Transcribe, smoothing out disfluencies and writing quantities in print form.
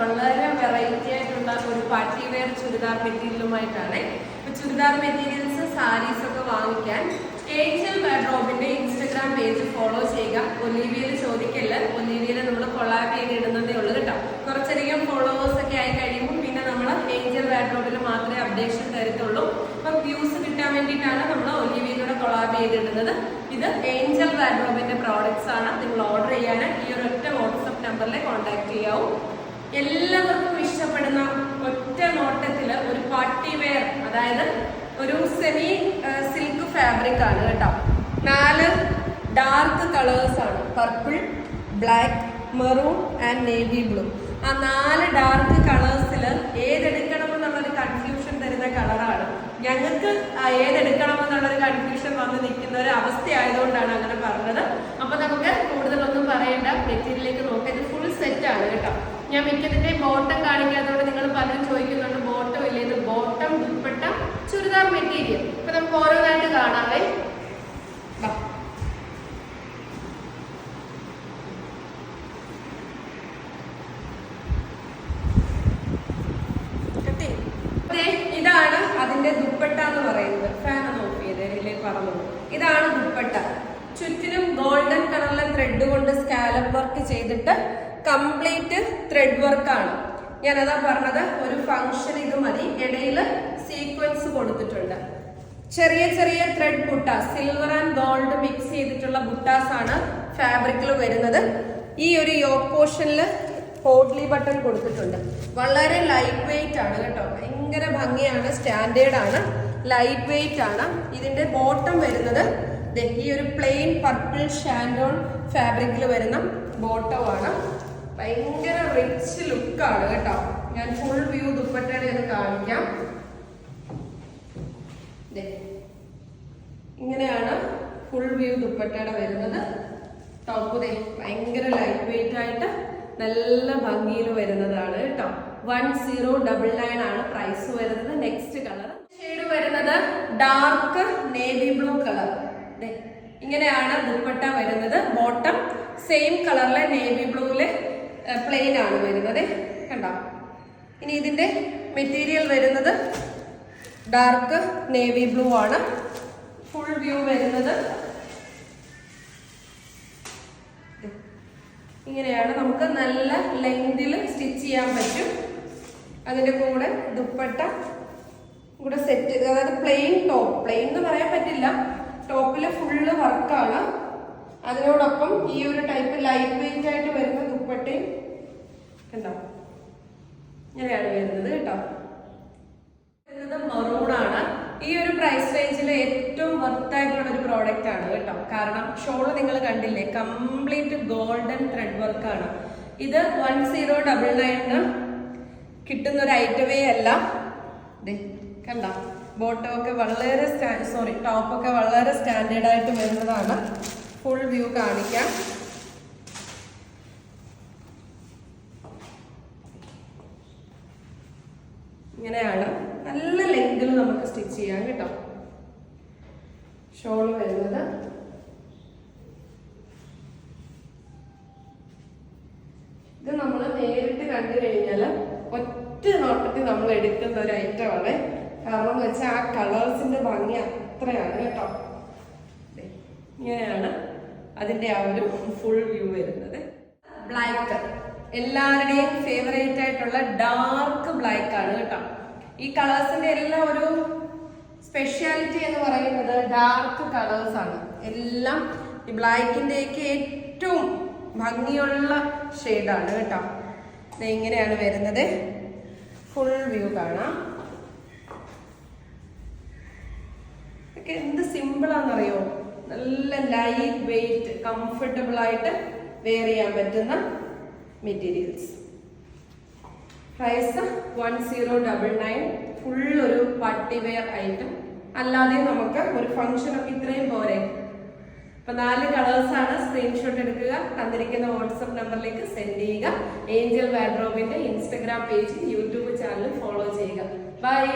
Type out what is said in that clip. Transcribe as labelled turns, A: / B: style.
A: വളരെ വെറൈറ്റി ആയിട്ടുള്ള ഒരു പാർട്ടി വെയർ ചുരിദാർ മെറ്റീരിയലുമായിട്ടാണ്. ചുരിദാർ മെറ്റീരിയൽസ് സാരീസ് ഒക്കെ വാങ്ങിക്കാൻ ഏഞ്ചൽ വാർഡ്രോബിന്റെ ഇൻസ്റ്റഗ്രാം പേജ് ഫോളോ ചെയ്യുക. ഒലീവിയയിൽ ചോദിക്കല്ല, ഒലീവിയയിൽ നമ്മൾ കൊളാബ് ചെയ്തിടുന്നതേ ഉള്ളൂ കേട്ടോ. കുറച്ചധികം ഫോളോവേഴ്സ് ഒക്കെ ആയി കഴിയുമ്പോൾ പിന്നെ നമ്മൾ ഏഞ്ചൽ വാർഡ്രോബിൽ മാത്രമേ അപ്ഡേഷൻ തരത്തുള്ളൂ. അപ്പൊ വ്യൂസ് കിട്ടാൻ വേണ്ടിയിട്ടാണ് നമ്മൾ ഒലീവിയയിലൂടെ കൊളാബ് ചെയ്തിടുന്നത്. ഇത് ഏഞ്ചൽ വാർഡ്രോബിന്റെ പ്രോഡക്ട്സ് ആണ്. നിങ്ങൾ ഓർഡർ ചെയ്യാൻ ഈ ഒരു ഒറ്റ വാട്സപ്പ് നമ്പറിൽ കോൺടാക്ട് ചെയ്യാവും. എല്ലാവർക്കും ഇഷ്ടപ്പെടുന്ന ഒറ്റ നോട്ടത്തില് ഒരു പാർട്ടി വെയർ, അതായത് ഒരു സെമി സിൽക്ക് ഫാബ്രിക് ആണ് കേട്ടോ. 4 ഡാർക്ക് കളേഴ്സ് ആണ്, purple, black, maroon and navy blue. ആ 4 ഡാർക്ക് കളേഴ്സിൽ ഏതെടുക്കണമെന്നുള്ളൊരു കൺഫ്യൂഷൻ തരുന്ന കളറാണ്. ഞങ്ങൾക്ക് ഏതെടുക്കണമെന്നുള്ളൊരു കൺഫ്യൂഷൻ വന്ന് നിൽക്കുന്ന ഒരു അവസ്ഥയായതുകൊണ്ടാണ് അങ്ങനെ പറഞ്ഞത്. അപ്പൊ നമുക്ക് കൂടുതലൊന്നും പറയേണ്ട, മെറ്റീരിയലിലേക്ക് നോക്കാം. ഇത് ഫുൾ സെറ്റ് ആണ് കേട്ടോ. ഞാൻ മിക്കതിന്റെ ബോട്ടം കാണിക്കാത്തതുകൊണ്ട് നിങ്ങൾ പലരും ചോദിക്കുന്നുണ്ട് ബോട്ടം ഇല്ലേന്ന്. Bottom, dupatta, churidar material. അപ്പൊ നമുക്ക് ഓരോന്നായിട്ട് കാണാവേ. ഇതാണ് അതിന്റെ ദുപ്പട്ട എന്ന് പറയുന്നത്. ഫാൻ ഓഫ് ചെയ്തേ പറഞ്ഞു. ഇതാണ് ദുപ്പട്ട. ചുറ്റിനും ഗോൾഡൻ കളറിലെ ത്രെഡ് കൊണ്ട് സ്കാലപ്പ് വർക്ക് ചെയ്തിട്ട് കംപ്ലീറ്റ് ത്രെഡ് വർക്കാണ്. ഞാനതാ പറഞ്ഞത്, ഒരു ഫംഗ്ഷൻ ഇത് മതി. ഇടയിൽ സീക്വൻസ് കൊടുത്തിട്ടുണ്ട്. ചെറിയ ചെറിയ thread butta, silver and gold mix ചെയ്തിട്ടുള്ള ബുട്ടാസ് ആണ് ഫാബ്രിക്കിൽ വരുന്നത്. ഈ ഒരു യോക്ക് പോർഷനിൽ പോട്ട്ലി ബട്ടൺ കൊടുത്തിട്ടുണ്ട്. വളരെ ലൈറ്റ് വെയിറ്റ് ആണ് കേട്ടോ. ഭയങ്കര ഭംഗിയാണ്, സ്റ്റാൻഡേർഡ് ആണ്, ലൈറ്റ് വെയിറ്റ് ആണ്. ഇതിന്റെ ബോട്ടം വരുന്നത് ഈ ഒരു പ്ലെയിൻ പർപ്പിൾ ഷാൻഡോൺ ഫാബ്രിക്കിൽ വരുന്ന ബോട്ടമാണ്. ഭയങ്കര റിച്ച് ലുക്കാണ് കേട്ടോ. ഞാൻ ഫുൾ വ്യൂ ദുപ്പട്ടയുടെ ഇത് കാണിക്കാം. ഇങ്ങനെയാണ് ഫുൾ വ്യൂ ദുപ്പട്ടയുടെ വരുന്നത്. ടോപ്പ് ഭയങ്കര ലൈറ്റ് വെയിറ്റ് ആയിട്ട് നല്ല ഭംഗിയിൽ വരുന്നതാണ് കേട്ടോ. 1099 ആണ് പ്രൈസ് വരുന്നത്. നെക്സ്റ്റ് കളർ ഷെയ്ഡ് വരുന്നത് ഡാർക്ക് നേവി ബ്ലൂ കളർ. ഇങ്ങനെയാണ് ദുപ്പട്ട വരുന്നത്. ബോട്ടം സെയിം കളറിലെ നേവി ബ്ലൂവിലെ പ്ലെയിൻ ആണ് വരുന്നത് കണ്ടോ. ഇനി ഇതിന്റെ മെറ്റീരിയൽ വരുന്നത് ഡാർക്ക് നേവി ബ്ലൂ ആണ്. ഫുൾ വ്യൂ വരുന്നത് ഇങ്ങനെയാണ്. നമുക്ക് നല്ല ലെങ്തിൽ സ്റ്റിച്ച് ചെയ്യാൻ പറ്റും. അതിന്റെ കൂടെ ദുപ്പട്ട കൂടെ സെറ്റ്, അതായത് പ്ലെയിൻ ടോപ്പ്. പ്ലെയിൻ എന്ന് പറയാൻ പറ്റില്ല, ടോപ്പില് ഫുള്ള് വർക്കാണ്. അതിനോടൊപ്പം ഈ ഒരു ടൈപ്പ് ലൈറ്റ് വെയിറ്റ് ആയിട്ട് വരുന്ന ദുപ്പട്ടയും കണ്ടോ ഇങ്ങനെയാണ് വരുന്നത് കേട്ടോ. മറൂൺ ആണ്. ഈ ഒരു പ്രൈസ് റേഞ്ചിൽ ഏറ്റവും വർത്ത് ആയിട്ടുള്ള ഒരു പ്രോഡക്റ്റ് ആണ് കേട്ടോ. കാരണം ഷോള് നിങ്ങൾ കണ്ടില്ലേ, കംപ്ലീറ്റ് ഗോൾഡൻ ത്രെഡ് വർക്കാണ്. ഇത് 1099 കിട്ടുന്ന ഒരു ഐറ്റമേ അല്ല. കണ്ട ബോട്ടം ഒക്കെ വളരെ ടോപ്പൊക്കെ വളരെ സ്റ്റാൻഡേർഡ് ആയിട്ട് വരുന്നതാണ്. ഫുൾ വ്യൂ കാണിക്കാം. ഇങ്ങനെയാണ് നല്ല ലെങ്തിൽ നമുക്ക് സ്റ്റിച്ച് ചെയ്യാം കേട്ടോ. ഷോള് വരുന്നത് ഇത് നമ്മൾ നേരിട്ട് കണ്ടു കഴിഞ്ഞാൽ ഒറ്റ നോട്ടത്തിൽ നമ്മൾ എടുക്കുന്ന ഒരു ഐറ്റമാണ്. കാരണം എന്ന് വെച്ചാൽ ആ കളേഴ്സിന്റെ ഭംഗി അത്രയാണ് കേട്ടോ. ഇങ്ങനെയാണ് അതിന്റെ ആ ഒരു ഫുൾ വ്യൂ വരുന്നത്. ബ്ലാക്ക് എല്ലാവരുടെയും ഫേവറേറ്റ് ആയിട്ടുള്ള ഡാർക്ക് ബ്ലാക്ക് ആണ് കേട്ടോ. ഈ കളേഴ്സിന്റെ എല്ലാം ഒരു സ്പെഷ്യാലിറ്റി എന്ന് പറയുന്നത് ഡാർക്ക് കളേഴ്സ് ആണ്. എല്ലാം ഈ ബ്ലാക്കിന്റെയൊക്കെ ഏറ്റവും ഭംഗിയുള്ള ഷെയ്ഡാണ് കേട്ടോ. ഇങ്ങനെയാണ് വരുന്നത്. ഫുൾ വ്യൂ കാണാം. ഇതൊക്കെ എന്ത് സിമ്പിളാണെന്നറിയോ. നല്ല ലൈറ്റ് വെയിറ്റ്, കംഫർട്ടബിൾ ആയിട്ട് വെയർ ചെയ്യാൻ പറ്റുന്ന മെറ്റീരിയൽസ്. പ്രൈസ് 1099. ഫുൾ ഒരു പാർട്ടി വെയർ ഐറ്റം. അല്ലാതെ നമുക്ക് ഒരു ഫംഗ്ഷൻ ഒക്കെ ഇത്രയും പോരെ. അപ്പൊ 4 കളേഴ്സ് ആണ്. സ്ക്രീൻഷോട്ട് എടുക്കുക, തന്നിരിക്കുന്ന വാട്സപ്പ് നമ്പറിലേക്ക് സെൻഡ് ചെയ്യുക. ഏഞ്ചൽ വാർഡ്രോബിന്റെ Instagram page, YouTube channel follow ചെയ്യുക. ബൈ.